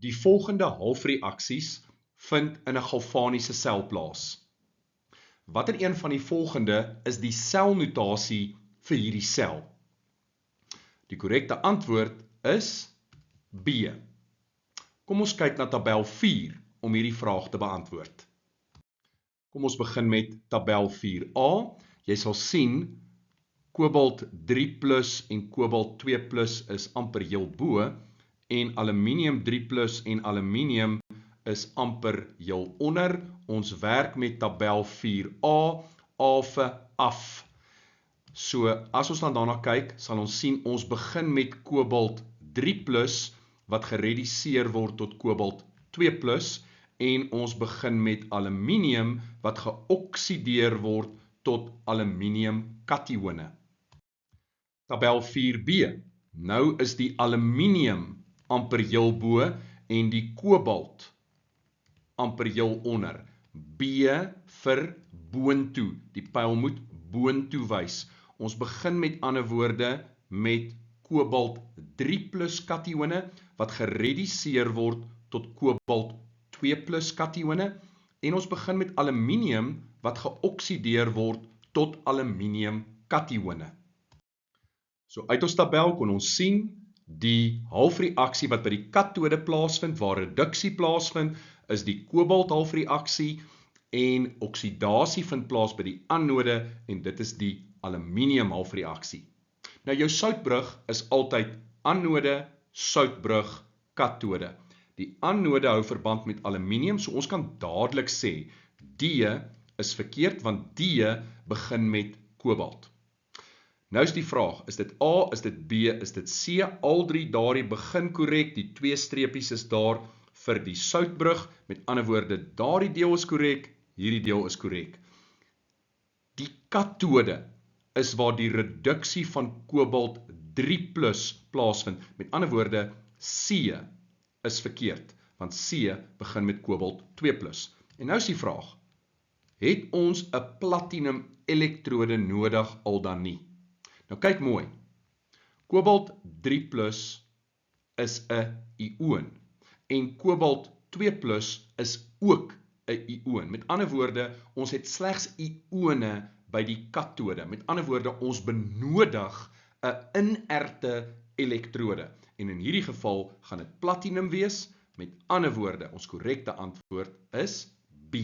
Die volgende halfreaksies vind in 'n galvaniese sel plaas. Watter een van die volgende is die selnotasie vir hierdie sel? Die korrekte antwoord is B. Kom ons kyk na tabel 4 om hierdie vraag te beantwoord. Kom ons begin met tabel 4a. Jy sal sien, kobalt 3+ en kobalt 2+ is amper heel bo, en aluminium 3+ en aluminium is amper heel onder. Ons werk met tabel 4a, A vir af. So, as ons dan daarna kyk, sal ons sien, ons begin met kobalt 3+, wat gereduseer word tot kobalt 2+, en ons begin met aluminium, wat geoksideer word tot aluminium katione. Tabel 4b. Nou is die aluminium amper heel bo en die kobalt amper heel onder. B vir boontoe. Die pyl moet boontoe wys. Ons begin met ander woorde met kobalt 3+ katione wat gereduseer word tot kobalt 2+ katione, en ons begin met aluminium wat geoksideer word tot aluminium katione. So uit ons tabel kon ons sien, die halfreaksie wat by die katode plaasvind, waar reduksie plaasvind, is die kobalt halfreaksie, en oksidasie vind plaas by die anode, en dit is die aluminium halfreaksie. Nou jou soutbrug is altyd anode, soutbrug, katode. Die anode hou verband met aluminium, so ons kan dadelik sê, D is verkeerd, want D begin met kobalt. Nou is die vraag, is dit A, is dit B, is dit C? Al drie daardie begin korrek, die 2 streepies is daar vir die soutbrug, met ander woorde, daardie deel is korrek, hierdie deel is korrek. Die katode is waar die reduksie van kobalt 3+ plaasvind, met ander woorde, C is verkeerd, want C begin met kobalt 2+. En nou is die vraag, het ons 'n platinum elektrode nodig al dan nie? Nou kyk mooi, kobalt 3+ is 'n ioon, en kobalt 2+ is ook 'n ioon. Met ander woorde, ons het slegs ione by die katode. Met ander woorde, ons benodig 'n inerte elektrode. En in hierdie geval gaan dit platinum wees. Met ander woorde, ons korrekte antwoord is B.